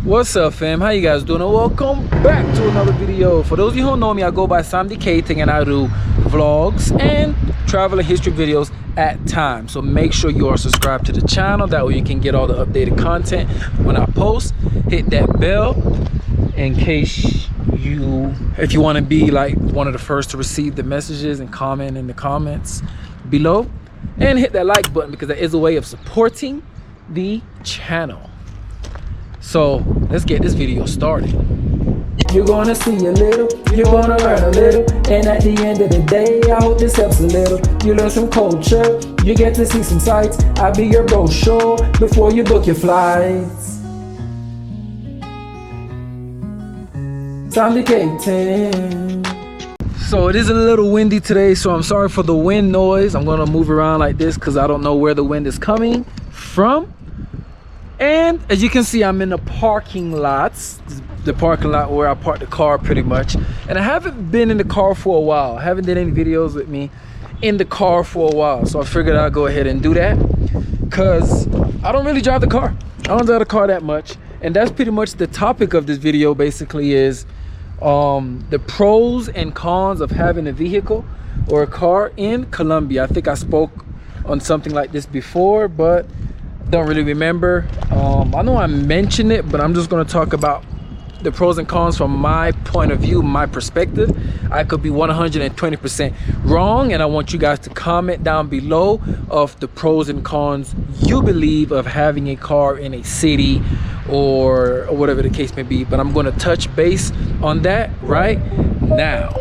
What's up, fam? How you guys doing? And welcome back to another video. For those of you who know me, I go by Samdicating and I do vlogs and travel and history videos at times. So make sure you are subscribed to the channel. That way you can get all the updated content when I post. Hit that bell in case if you want to be like one of the first to receive the messages and comment in the comments below. And hit that like button because that is a way of supporting the channel. So let's get this video started. You're gonna see a little, you're gonna learn a little, and at the end of the day, I hope this helps a little. You learn some culture, you get to see some sights. I'll be your brochure before you book your flights. Samdicating. So it is a little windy today, so I'm sorry for the wind noise. I'm gonna move around like this because I don't know where the wind is coming from. And as you can see, I'm in the parking lots, the parking lot where I park the car pretty much. And I haven't been in the car for a while. I haven't did any videos with me in the car for a while. So I figured I'd go ahead and do that because I don't really drive the car. I don't drive the car that much. And that's pretty much the topic of this video basically is the pros and cons of having a vehicle or a car in Colombia. I think I spoke on something like this before, but don't really remember. I know I mentioned it, but I'm just going to talk about the pros and cons from my point of view, my perspective. I could be 120% wrong, and I want you guys to comment down below of the pros and cons you believe of having a car in a city or whatever the case may be. But I'm going to touch base on that right now.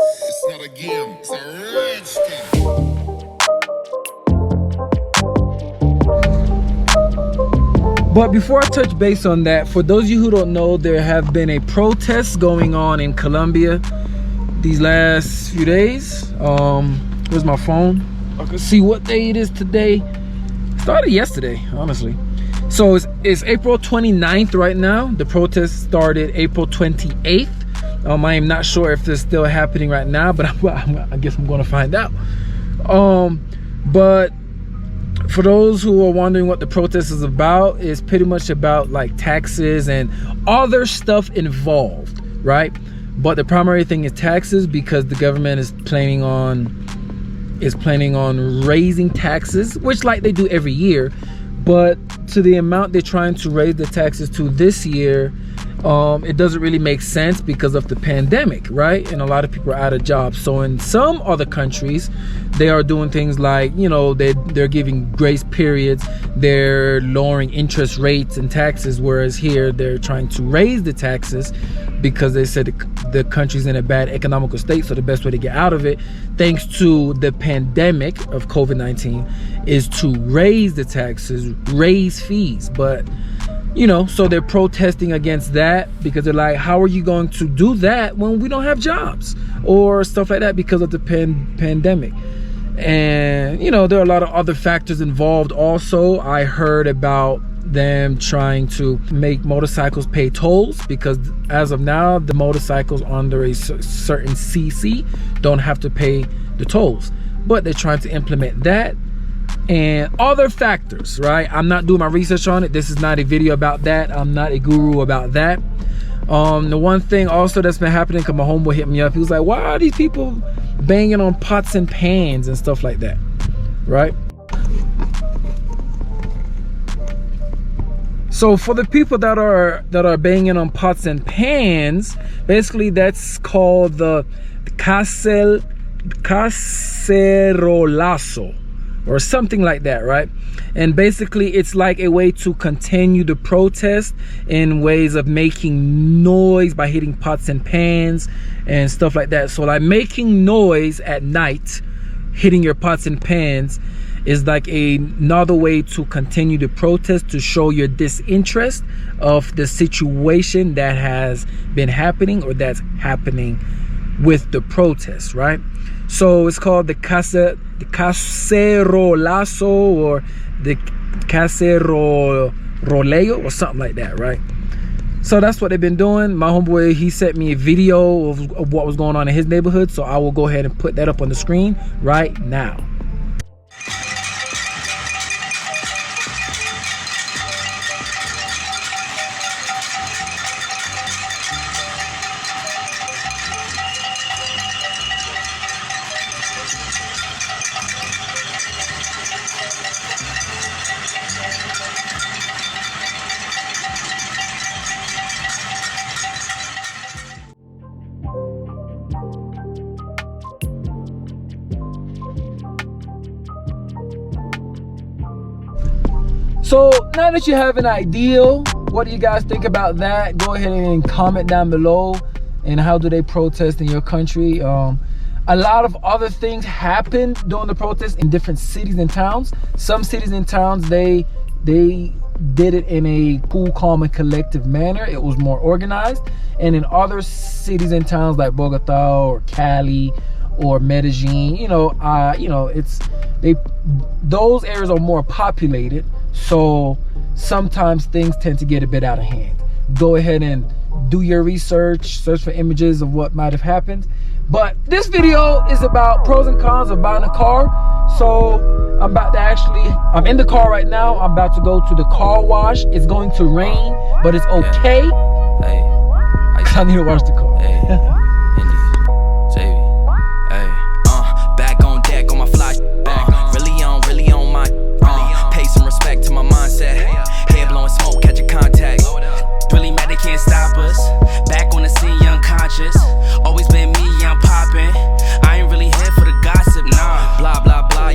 It's not a game, it's a rich thing. But before I touch base on that, for those of you who don't know, there have been a protest going on in Colombia these last few days. Where's my phone? I can see what day it is today. It started yesterday, honestly. So it's April 29th right now. The protest started April 28th. I am not sure if it's still happening right now, but I guess I'm going to find out. But for those who are wondering what the protest is about, it's pretty much about like taxes and other stuff involved, right? But the primary thing is taxes because the government is planning on raising taxes, which like they do every year, but to the amount they're trying to raise the taxes to this year, it doesn't really make sense because of the pandemic, right? And a lot of people are out of jobs. So in some other countries, they are doing things like, you know, they're giving grace periods, they're lowering interest rates and taxes, whereas here they're trying to raise the taxes because they said the country's in a bad economical state. So the best way to get out of it, thanks to the pandemic of COVID-19, is to raise the taxes, raise fees. But you know, so they're protesting against that because they're like, how are you going to do that when we don't have jobs or stuff like that because of the pandemic? And, you know, there are a lot of other factors involved also. I heard about them trying to make motorcycles pay tolls because as of now, the motorcycles under a certain CC don't have to pay the tolls. But they're trying to implement that and other factors, right? I'm not doing my research on it. This is not a video about that. I'm not a guru about that. The one thing also that's been happening, because my homeboy hit me up, he was like, why are these people banging on pots and pans and stuff like that, right? So for the people that are banging on pots and pans, basically that's called the cacerolazo or something like that, right? And basically it's like a way to continue the protest in ways of making noise by hitting pots and pans and stuff like that. So like making noise at night, hitting your pots and pans, is like another way to continue the protest, to show your disinterest of the situation that has been happening or that's happening with the protest, right? So it's called the cacerolazo or the caceroleo or something like that, right? So that's what they've been doing. My homeboy, he sent me a video of what was going on in his neighborhood, so I will go ahead and put that up on the screen right now. So now that you have an idea, what do you guys think about that? Go ahead and comment down below. And how do they protest in your country? A lot of other things happen during the protest in different cities and towns. Some cities and towns, they did it in a cool, calm, and collective manner. It was more organized. And in other cities and towns like Bogota or Cali or Medellin, those areas are more populated. So sometimes things tend to get a bit out of hand. Go ahead and do your research, search for images of what might have happened. But this video is about pros and cons of buying a car. So I'm in the car right now. I'm about to go to the car wash. It's going to rain, but it's okay. Hey, I need to wash the car. Back on deck on my fly. Really on my. Pay some respect to my mindset. Head blowing smoke, catch a contact. Really mad they can't stop us. Back on the scene, young conscious. Always been me, I'm popping. I ain't really here for the gossip, nah. Blah blah blah,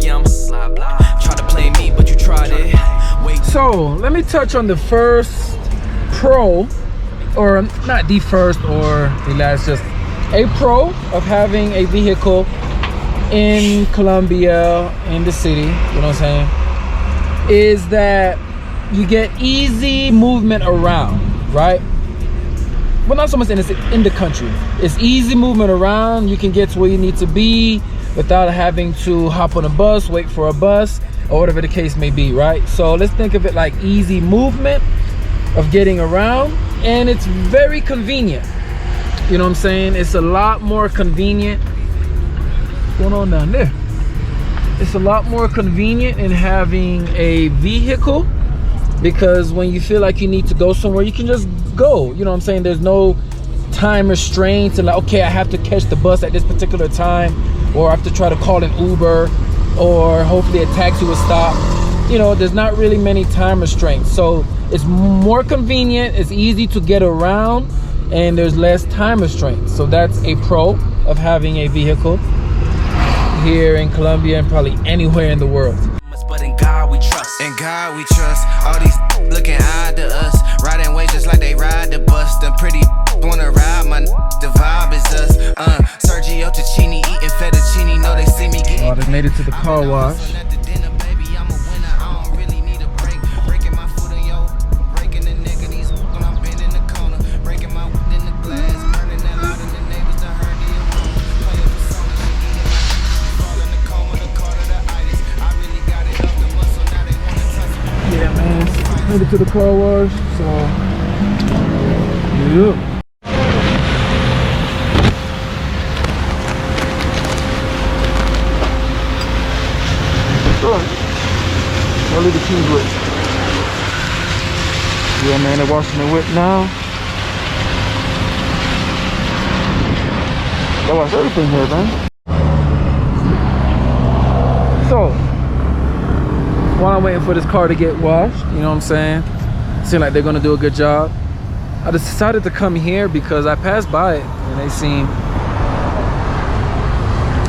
blah blah. Try to play me, but you tried it. Wait. So let me touch on the first pro, or not the first or the last, just a pro of having a vehicle in Colombia, in the city. You know what I'm saying? Is that you get easy movement around, right? Well, not so much in the country. It's easy movement around. You can get to where you need to be without having to hop on a bus, wait for a bus, or whatever the case may be, right? So let's think of it like easy movement of getting around, and it's very convenient. You know what I'm saying? It's a lot more convenient. What's going on down there? It's a lot more convenient in having a vehicle, because when you feel like you need to go somewhere, you can just go. You know what I'm saying? There's no time restraints and like, okay, I have to catch the bus at this particular time, or I have to try to call an Uber, or hopefully a taxi will stop. You know, there's not really many time restraints. So it's more convenient, it's easy to get around, and there's less time restraints. So that's a pro of having a vehicle here in Colombia and probably anywhere in the world. But in God we trust. In God we trust. All these looking odd to us. Riding way just like they ride the bus. Them pretty wanna ride my the vibe is us. Sergio Tacchini eating fettuccine. Know they see me getting. Oh, they made it to the car wash. Made it to the car wash, so yeah. I'll leave the keys with. Yeah, man, they're washing the whip now. They wash everything here, man. So while I'm waiting for this car to get washed, you know what I'm saying? Seem like they're gonna do a good job. I decided to come here because I passed by it and they seem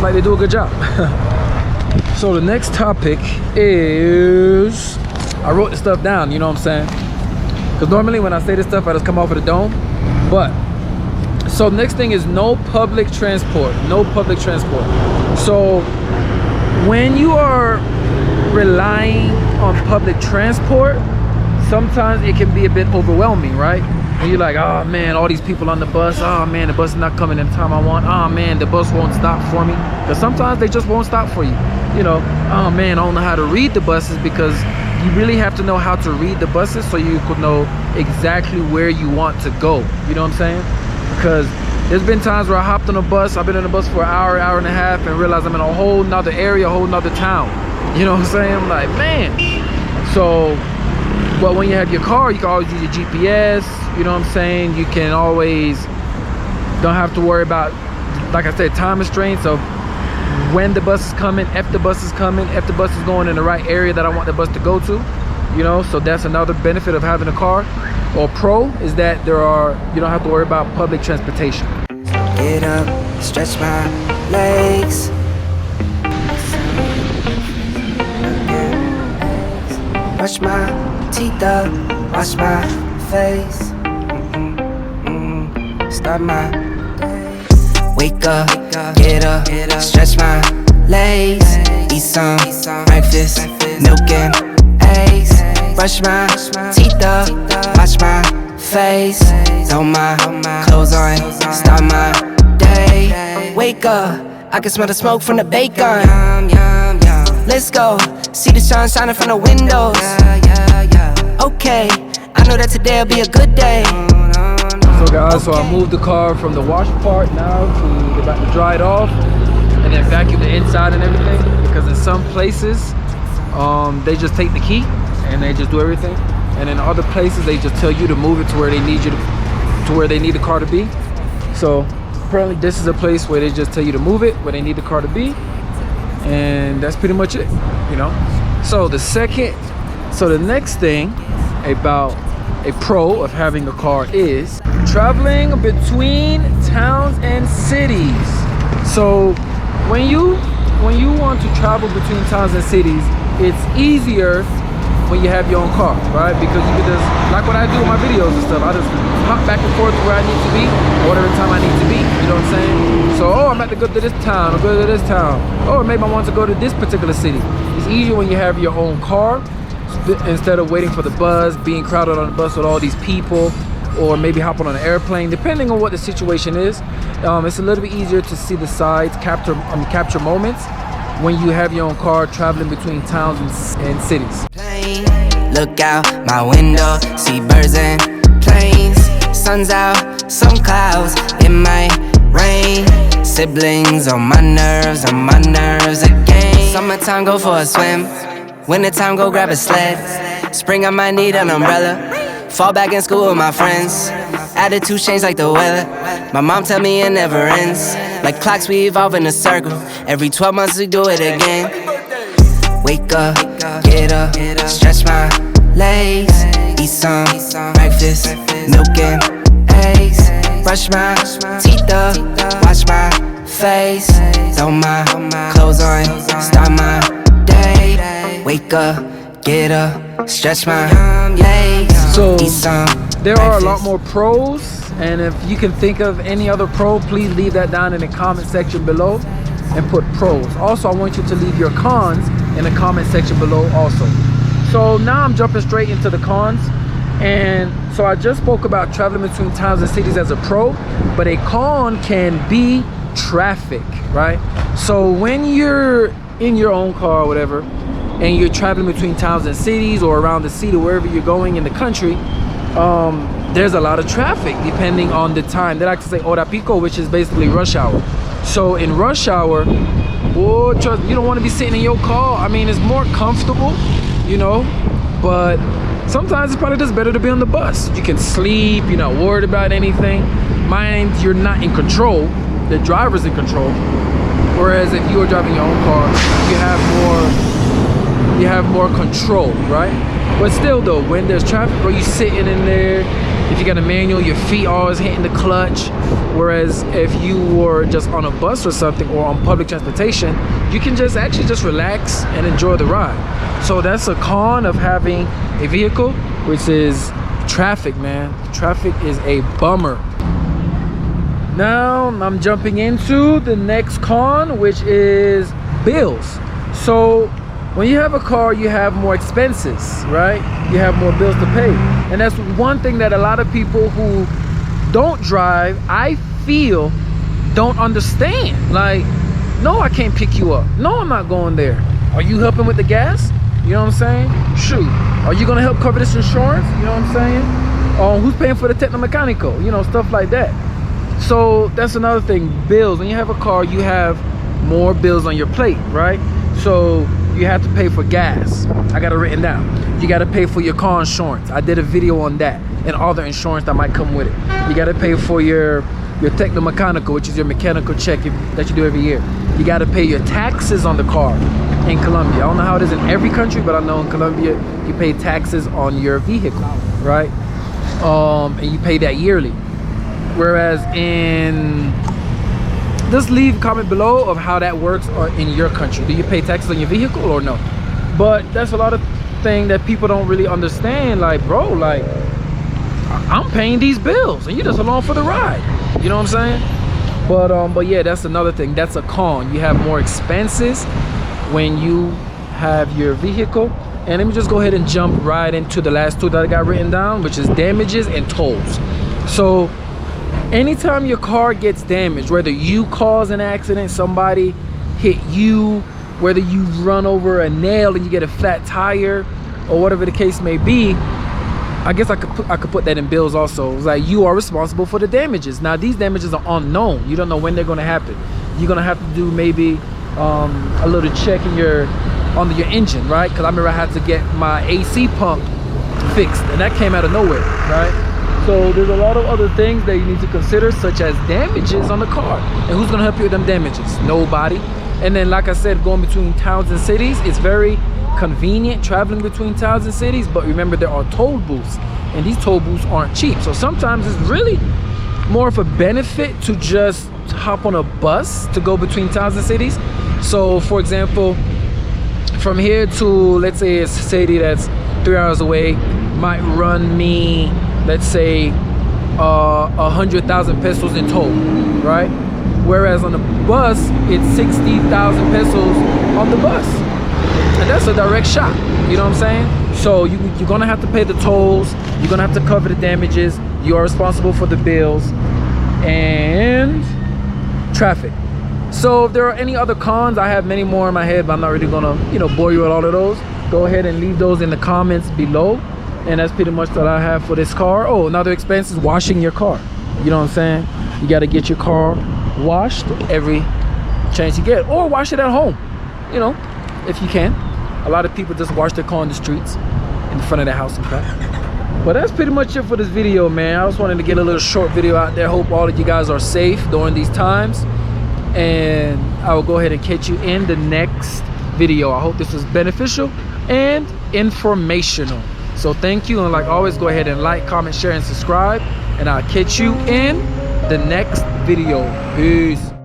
like they do a good job. So the next topic is, I wrote this stuff down, you know what I'm saying? Because normally when I say this stuff, I just come off of the dome. But, so next thing is no public transport. No public transport. So when you are relying on public transport, sometimes it can be a bit overwhelming, right? And you're like, oh man, all these people on the bus, oh man, the bus is not coming in the time I want, oh man, the bus won't stop for me. Because sometimes they just won't stop for you, you know. Oh man, I don't know how to read the buses, because you really have to know how to read the buses so you could know exactly where you want to go. You know what I'm saying? Because there's been times where I hopped on a bus, I've been on a bus for an hour and a half, and realized I'm in a whole nother area, a whole nother town. You know what I'm saying? I'm like, man. So, but when you have your car, you can always use your GPS. You know what I'm saying? You can always, don't have to worry about, like I said, time restraints of when the bus is coming, if the bus is coming, if the bus is going in the right area that I want the bus to go to. You know, so that's another benefit of having a car. Or pro is that you don't have to worry about public transportation. Get up, stretch my legs. Brush my teeth up, wash my face. Start my day. Wake up, get up, stretch my legs. Eat some breakfast, milk and eggs. Brush my teeth up, wash my face. Throw my clothes on, start my day. Wake up, I can smell the smoke from the bacon. Let's go, see the sun shining from the windows. Okay, I know that today'll be a good day. So guys, so I moved the car from the wash part now to about to dry it off and then vacuum the inside and everything, because in some places they just take the key and they just do everything, and in other places they just tell you to move it to where they need you to where they need the car to be. So apparently this is a place where they just tell you to move it where they need the car to be, and that's pretty much it, you know. So the next thing about a pro of having a car is traveling between towns and cities. So when you want to travel between towns and cities, it's easier when you have your own car, right? Because you can just, like what I do in my videos and stuff, I just hop back and forth to where I need to be or whatever time I need to be, you know what I'm saying? So, oh, I'm about to go to this town, or go to this town, or maybe I want to go to this particular city. It's easier when you have your own car instead of waiting for the bus, being crowded on the bus with all these people, or maybe hopping on an airplane, depending on what the situation is. It's a little bit easier to see the sides, capture moments when you have your own car traveling between towns and cities. Look out my window, see birds and planes. Sun's out, some clouds, it might rain. Siblings on my nerves again. Summertime, go for a swim. Wintertime, go grab a sled. Spring, I might need an umbrella. Fall back in school with my friends. Attitude change like the weather. My mom tell me it never ends. Like clocks, we evolve in a circle. Every 12 months we do it again. Wake up, get up, stretch my legs. Eat some breakfast, milk and eggs. Brush my teeth up, wash my face. Throw my clothes on, start my day. Wake up, get up, stretch my legs. So Eat some there are a lot more pros, and if you can think of any other pro, please leave that down in the comment section below and put pros. Also, I want you to leave your cons in the comment section below also. So now I'm jumping straight into the cons. And so I just spoke about traveling between towns and cities as a pro, but a con can be traffic, right? So when you're in your own car or whatever, and you're traveling between towns and cities or around the city, wherever you're going in the country, there's a lot of traffic depending on the time. They like to say hora pico, which is basically rush hour. So in rush hour, boy, trust me, you don't want to be sitting in your car. I mean, it's more comfortable, you know, but sometimes it's probably just better to be on the bus. You can sleep, you're not worried about anything. Mind, you're not in control, the driver's in control. Whereas if you are driving your own car, you have more control, right? But still though, when there's traffic, bro, you sitting in there. If you got a manual, your feet always hitting the clutch. Whereas if you were just on a bus or something, or on public transportation, you can just actually just relax and enjoy the ride. So that's a con of having a vehicle, which is traffic, man. Traffic is a bummer. Now I'm jumping into the next con, which is bills. So when you have a car, you have more expenses, right? You have more bills to pay. And that's one thing that a lot of people who don't drive, I feel, don't understand. Like, no, I can't pick you up. No, I'm not going there. Are you helping with the gas? You know what I'm saying? Shoot. Are you gonna help cover this insurance? You know what I'm saying? Who's paying for the technomechanical? You know, stuff like that. So that's another thing, bills. When you have a car, you have more bills on your plate, right? So you have to pay for gas. I got it written down. You got to pay for your car insurance. I did a video on that and all the insurance that might come with it. You got to pay for your technomechanical, which is your mechanical check that you do every year. You got to pay your taxes on the car in Colombia. I don't know how it is in every country, but I know in Colombia you pay taxes on your vehicle, right? And you pay that yearly. Whereas in, just leave a comment below of how that works in your country. Do you pay taxes on your vehicle or no? But that's a lot of thing that people don't really understand. Like, bro, like, I'm paying these bills and you just along for the ride. You know what I'm saying? But yeah, that's another thing. That's a con. You have more expenses when you have your vehicle. And let me just go ahead and jump right into the last two that I got written down, which is damages and tolls. So anytime your car gets damaged, whether you cause an accident, somebody hit you, whether you run over a nail and you get a flat tire, or whatever the case may be, I guess I could put that in bills also. It's like, you are responsible for the damages. Now these damages are unknown. You don't know when they're going to happen. You're going to have to do maybe a little check in your engine, right? Because I remember I had to get my AC pump fixed, and that came out of nowhere, right? So there's a lot of other things that you need to consider, such as damages on the car. And who's gonna help you with them damages? Nobody. And then, like I said, going between towns and cities, it's very convenient traveling between towns and cities, but remember there are toll booths, and these toll booths aren't cheap. So sometimes it's really more of a benefit to just hop on a bus to go between towns and cities. So for example, from here to, let's say, a city that's 3 hours away, might run me, let's say, 100,000 pesos in toll, right? Whereas on the bus, it's 60,000 pesos on the bus, and that's a direct shot. You know what I'm saying? So you're gonna have to pay the tolls. You're gonna have to cover the damages. You are responsible for the bills and traffic. So if there are any other cons, I have many more in my head, but I'm not really gonna, bore you with all of those. Go ahead and leave those in the comments below. And that's pretty much what I have for this car. Oh, another expense is washing your car. You know what I'm saying? You gotta get your car washed every chance you get, or wash it at home, if you can. A lot of people just wash their car on the streets, in the front of their house and crap. But that's pretty much it for this video, man. I just wanted to get a little short video out there. Hope all of you guys are safe during these times, and I will go ahead and catch you in the next video. I hope this was beneficial and informational. So thank you, and like always, go ahead and like, comment, share, and subscribe, and I'll catch you in the next video. Peace.